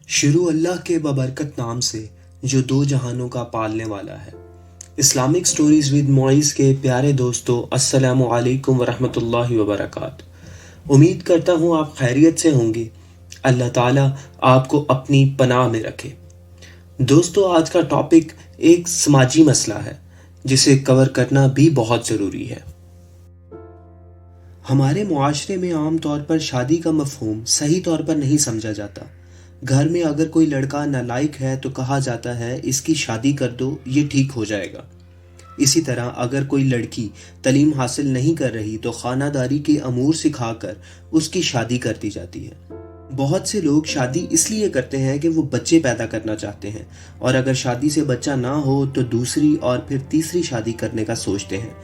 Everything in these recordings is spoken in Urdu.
شروع اللہ کے ببرکت نام سے جو دو جہانوں کا پالنے والا ہے۔ اسلامک سٹوریز ود معیز کے پیارے دوستو، السلام علیکم ورحمۃ اللہ وبرکاتہ۔ امید کرتا ہوں آپ خیریت سے ہوں گے۔ اللہ تعالیٰ آپ کو اپنی پناہ میں رکھے۔ دوستو، آج کا ٹاپک ایک سماجی مسئلہ ہے جسے کور کرنا بھی بہت ضروری ہے۔ ہمارے معاشرے میں عام طور پر شادی کا مفہوم صحیح طور پر نہیں سمجھا جاتا۔ گھر میں اگر کوئی لڑکا نالائق ہے تو کہا جاتا ہے اس کی شادی کر دو، یہ ٹھیک ہو جائے گا۔ اسی طرح اگر کوئی لڑکی تعلیم حاصل نہیں کر رہی تو خانہ داری کے امور سکھا کر اس کی شادی کر دی جاتی ہے۔ بہت سے لوگ شادی اس لیے کرتے ہیں کہ وہ بچے پیدا کرنا چاہتے ہیں، اور اگر شادی سے بچہ نہ ہو تو دوسری اور پھر تیسری شادی کرنے کا سوچتے ہیں۔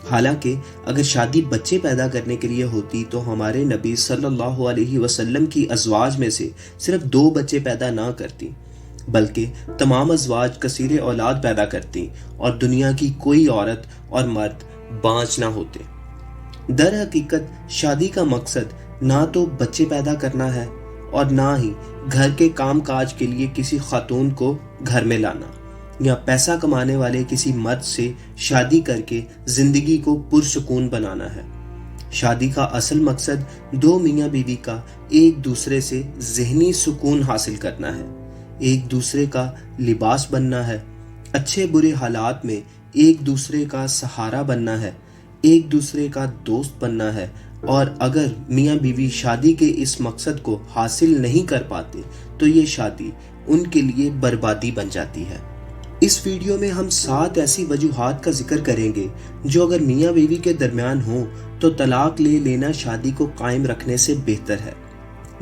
حالانکہ اگر شادی بچے پیدا کرنے کے لیے ہوتی تو ہمارے نبی صلی اللہ علیہ وسلم کی ازواج میں سے صرف 2 بچے پیدا نہ کرتی، بلکہ تمام ازواج کثیر اولاد پیدا کرتی اور دنیا کی کوئی عورت اور مرد بانجھ نہ ہوتے۔ در حقیقت شادی کا مقصد نہ تو بچے پیدا کرنا ہے اور نہ ہی گھر کے کام کاج کے لیے کسی خاتون کو گھر میں لانا یا پیسہ کمانے والے کسی مرد سے شادی کر کے زندگی کو پرسکون بنانا ہے۔ شادی کا اصل مقصد 2 میاں بیوی کا ایک دوسرے سے ذہنی سکون حاصل کرنا ہے، ایک دوسرے کا لباس بننا ہے، اچھے برے حالات میں ایک دوسرے کا سہارا بننا ہے، ایک دوسرے کا دوست بننا ہے۔ اور اگر میاں بیوی شادی کے اس مقصد کو حاصل نہیں کر پاتے تو یہ شادی ان کے لیے بربادی بن جاتی ہے۔ اس ویڈیو میں ہم 7 ایسی وجوہات کا ذکر کریں گے جو اگر میاں بیوی کے درمیان ہوں تو طلاق لے لینا شادی کو قائم رکھنے سے بہتر ہے۔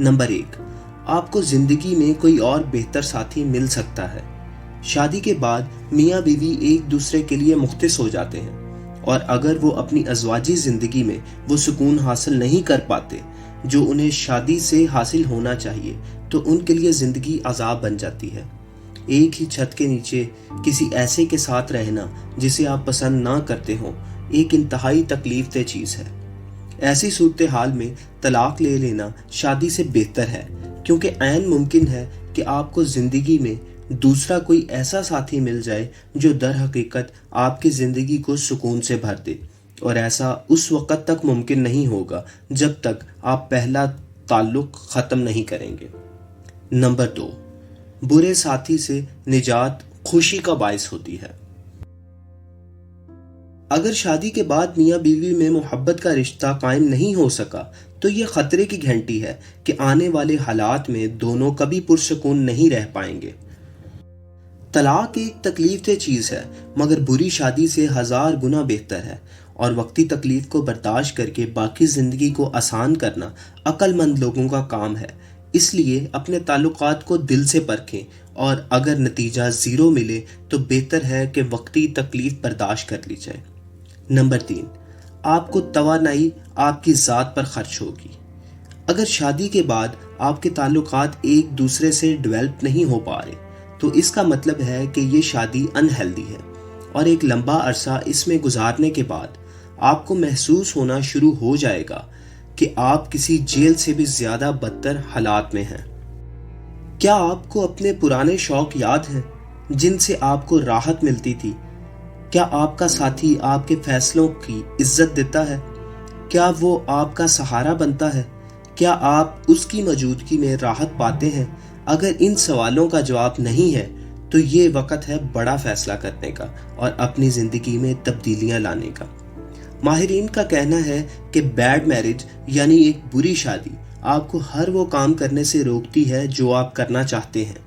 نمبر 1، آپ کو زندگی میں کوئی اور بہتر ساتھی مل سکتا ہے۔ شادی کے بعد میاں بیوی ایک دوسرے کے لیے مختص ہو جاتے ہیں، اور اگر وہ اپنی ازواجی زندگی میں وہ سکون حاصل نہیں کر پاتے جو انہیں شادی سے حاصل ہونا چاہیے تو ان کے لیے زندگی عذاب بن جاتی ہے۔ ایک ہی چھت کے نیچے کسی ایسے کے ساتھ رہنا جسے آپ پسند نہ کرتے ہوں ایک انتہائی تکلیف دہ چیز ہے۔ ایسی صورتحال میں طلاق لے لینا شادی سے بہتر ہے، کیونکہ عین ممکن ہے کہ آپ کو زندگی میں دوسرا کوئی ایسا ساتھی مل جائے جو در حقیقت آپ کی زندگی کو سکون سے بھر دے، اور ایسا اس وقت تک ممکن نہیں ہوگا جب تک آپ پہلا تعلق ختم نہیں کریں گے۔ نمبر 2، برے ساتھی سے نجات خوشی کا باعث ہوتی ہے۔ اگر شادی کے بعد میاں بیوی میں محبت کا رشتہ قائم نہیں ہو سکا تو یہ خطرے کی گھنٹی ہے کہ آنے والے حالات میں دونوں کبھی پرسکون نہیں رہ پائیں گے۔ طلاق ایک تکلیف دہ چیز ہے، مگر بری شادی سے 1000 گنا بہتر ہے، اور وقتی تکلیف کو برداشت کر کے باقی زندگی کو آسان کرنا عقل مند لوگوں کا کام ہے۔ اس لیے اپنے تعلقات کو دل سے پرکھیں، اور اگر نتیجہ 0 ملے تو بہتر ہے کہ وقتی تکلیف برداشت کر لی جائے۔ نمبر 3، آپ کو توانائی آپ کی ذات پر خرچ ہوگی۔ اگر شادی کے بعد آپ کے تعلقات ایک دوسرے سے ڈیولپ نہیں ہو پا رہے تو اس کا مطلب ہے کہ یہ شادی انہیلدی ہے، اور ایک لمبا عرصہ اس میں گزارنے کے بعد آپ کو محسوس ہونا شروع ہو جائے گا کہ آپ کسی جیل سے بھی زیادہ بدتر حالات میں ہیں۔ کیا آپ کو اپنے پرانے شوق یاد ہیں جن سے آپ کو راحت ملتی تھی؟ کیا آپ کا ساتھی آپ کے فیصلوں کی عزت دیتا ہے؟ کیا وہ آپ کا سہارا بنتا ہے؟ کیا آپ اس کی موجودگی میں راحت پاتے ہیں؟ اگر ان سوالوں کا جواب نہیں ہے تو یہ وقت ہے بڑا فیصلہ کرنے کا اور اپنی زندگی میں تبدیلیاں لانے کا۔ ماہرین کا کہنا ہے کہ بیڈ میرج یعنی ایک بری شادی آپ کو ہر وہ کام کرنے سے روکتی ہے جو آپ کرنا چاہتے ہیں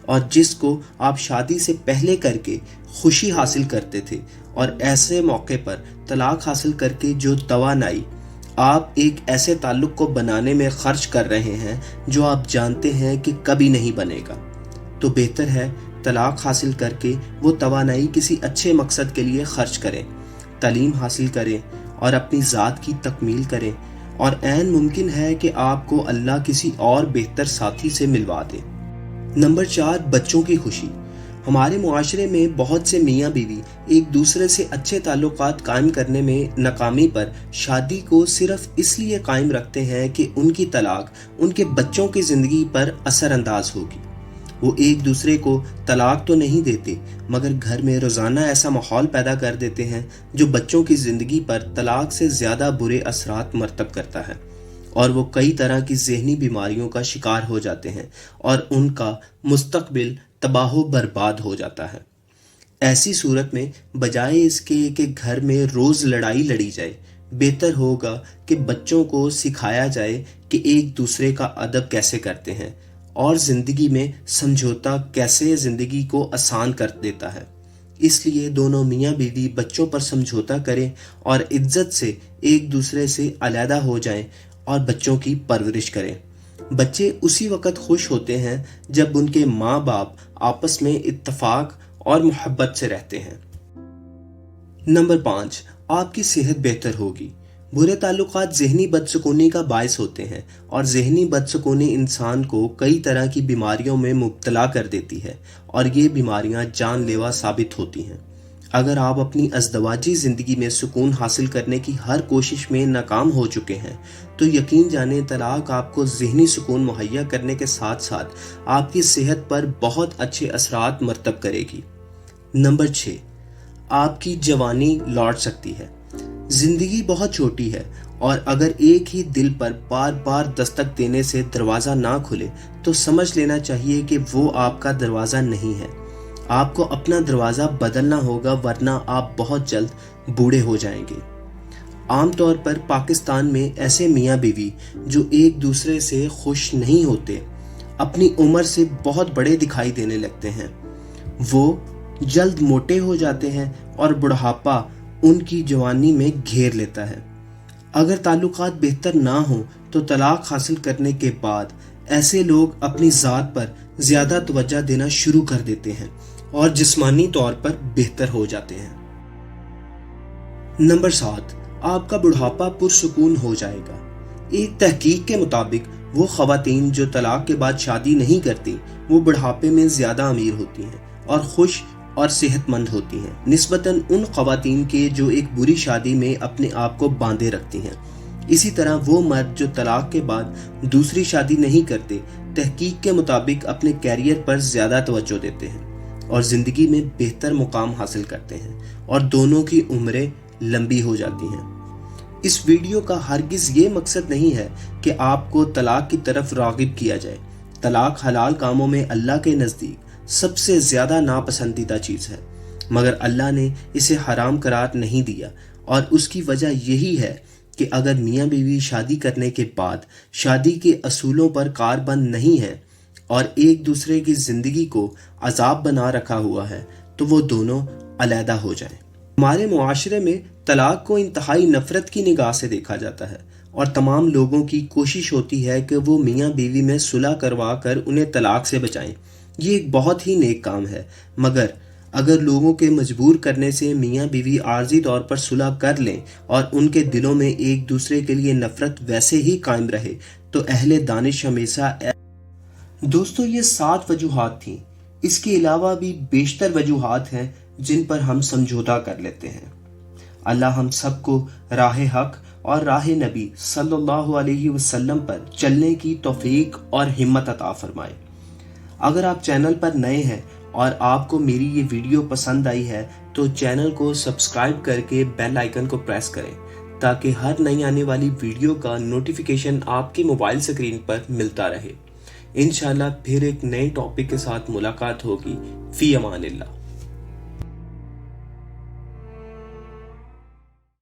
اور جس کو آپ شادی سے پہلے کر کے خوشی حاصل کرتے تھے، اور ایسے موقع پر طلاق حاصل کر کے جو توانائی آپ ایک ایسے تعلق کو بنانے میں خرچ کر رہے ہیں جو آپ جانتے ہیں کہ کبھی نہیں بنے گا، تو بہتر ہے طلاق حاصل کر کے وہ توانائی کسی اچھے مقصد کے لیے خرچ کریں، تعلیم حاصل کریں اور اپنی ذات کی تکمیل کریں، اور عین ممکن ہے کہ آپ کو اللہ کسی اور بہتر ساتھی سے ملوا دے۔ نمبر 4، بچوں کی خوشی۔ ہمارے معاشرے میں بہت سے میاں بیوی ایک دوسرے سے اچھے تعلقات قائم کرنے میں ناکامی پر شادی کو صرف اس لیے قائم رکھتے ہیں کہ ان کی طلاق ان کے بچوں کی زندگی پر اثر انداز ہوگی۔ وہ ایک دوسرے کو طلاق تو نہیں دیتے مگر گھر میں روزانہ ایسا ماحول پیدا کر دیتے ہیں جو بچوں کی زندگی پر طلاق سے زیادہ برے اثرات مرتب کرتا ہے، اور وہ کئی طرح کی ذہنی بیماریوں کا شکار ہو جاتے ہیں اور ان کا مستقبل تباہ و برباد ہو جاتا ہے۔ ایسی صورت میں بجائے اس کے کہ گھر میں روز لڑائی لڑی جائے، بہتر ہوگا کہ بچوں کو سکھایا جائے کہ ایک دوسرے کا ادب کیسے کرتے ہیں اور زندگی میں سمجھوتا کیسے زندگی کو آسان کر دیتا ہے۔ اس لیے دونوں میاں بیوی بچوں پر سمجھوتا کریں اور عزت سے ایک دوسرے سے علیحدہ ہو جائیں اور بچوں کی پرورش کریں۔ بچے اسی وقت خوش ہوتے ہیں جب ان کے ماں باپ آپس میں اتفاق اور محبت سے رہتے ہیں۔ نمبر 5، آپ کی صحت بہتر ہوگی۔ برے تعلقات ذہنی بدسکونی کا باعث ہوتے ہیں اور ذہنی بدسکونی انسان کو کئی طرح کی بیماریوں میں مبتلا کر دیتی ہے اور یہ بیماریاں جان لیوا ثابت ہوتی ہیں۔ اگر آپ اپنی ازدواجی زندگی میں سکون حاصل کرنے کی ہر کوشش میں ناکام ہو چکے ہیں تو یقین جانیں طلاق آپ کو ذہنی سکون مہیا کرنے کے ساتھ ساتھ آپ کی صحت پر بہت اچھے اثرات مرتب کرے گی۔ نمبر 6، آپ کی جوانی لوٹ سکتی ہے۔ زندگی بہت چھوٹی ہے اور اگر ایک ہی دل پر بار بار دستک دینے سے دروازہ نہ کھلے تو سمجھ لینا چاہیے کہ وہ آپ کا دروازہ نہیں ہے۔ آپ کو اپنا دروازہ بدلنا ہوگا ورنہ آپ بہت جلد بوڑھے ہو جائیں گے۔ عام طور پر پاکستان میں ایسے میاں بیوی جو ایک دوسرے سے خوش نہیں ہوتے اپنی عمر سے بہت بڑے دکھائی دینے لگتے ہیں۔ وہ جلد موٹے ہو جاتے ہیں اور بڑھاپا ان کی جوانی میں گھیر لیتا ہے۔ اگر تعلقات بہتر نہ ہوں تو طلاق حاصل کرنے کے بعد ایسے لوگ اپنی ذات پر زیادہ توجہ دینا شروع کر دیتے ہیں اور جسمانی طور پر بہتر ہو جاتے ہیں۔ نمبر 7، آپ کا بڑھاپا پرسکون ہو جائے گا۔ ایک تحقیق کے مطابق وہ خواتین جو طلاق کے بعد شادی نہیں کرتی وہ بڑھاپے میں زیادہ امیر ہوتی ہیں اور خوش اور صحت مند ہوتی ہیں نسبتاً ان خواتین کے جو ایک بری شادی میں اپنے آپ کو باندھے رکھتی ہیں۔ اسی طرح وہ مرد جو طلاق کے بعد دوسری شادی نہیں کرتے تحقیق کے مطابق اپنے کیریئر پر زیادہ توجہ دیتے ہیں اور زندگی میں بہتر مقام حاصل کرتے ہیں اور دونوں کی عمریں لمبی ہو جاتی ہیں۔ اس ویڈیو کا ہرگز یہ مقصد نہیں ہے کہ آپ کو طلاق کی طرف راغب کیا جائے۔ طلاق حلال کاموں میں اللہ کے نزدیک سب سے زیادہ ناپسندیدہ چیز ہے، مگر اللہ نے اسے حرام قرار نہیں دیا اور اس کی وجہ یہی ہے کہ اگر میاں بیوی شادی کرنے کے بعد شادی کے اصولوں پر کاربند نہیں ہیں اور ایک دوسرے کی زندگی کو عذاب بنا رکھا ہوا ہے تو وہ دونوں علیحدہ ہو جائیں۔ ہمارے معاشرے میں طلاق کو انتہائی نفرت کی نگاہ سے دیکھا جاتا ہے اور تمام لوگوں کی کوشش ہوتی ہے کہ وہ میاں بیوی میں صلح کروا کر انہیں طلاق سے بچائیں۔ یہ ایک بہت ہی نیک کام ہے، مگر اگر لوگوں کے مجبور کرنے سے میاں بیوی عارضی طور پر صلح کر لیں اور ان کے دلوں میں ایک دوسرے کے لیے نفرت ویسے ہی قائم رہے تو اہل دانش ہمیشہ دوستو یہ 7 وجوہات تھیں۔ اس کے علاوہ بھی بیشتر وجوہات ہیں جن پر ہم سمجھوتا کر لیتے ہیں۔ اللہ ہم سب کو راہ حق اور راہ نبی صلی اللہ علیہ وسلم پر چلنے کی توفیق اور ہمت عطا فرمائے۔ اگر آپ چینل پر نئے ہیں اور آپ کو میری یہ ویڈیو پسند آئی ہے تو چینل کو سبسکرائب کر کے بیل آئیکن کو پریس کریں تاکہ ہر نئی آنے والی ویڈیو کا نوٹیفیکیشن آپ کی موبائل سکرین پر ملتا رہے۔ انشاءاللہ پھر ایک نئے ٹاپک کے ساتھ ملاقات ہوگی۔ فی امان اللہ۔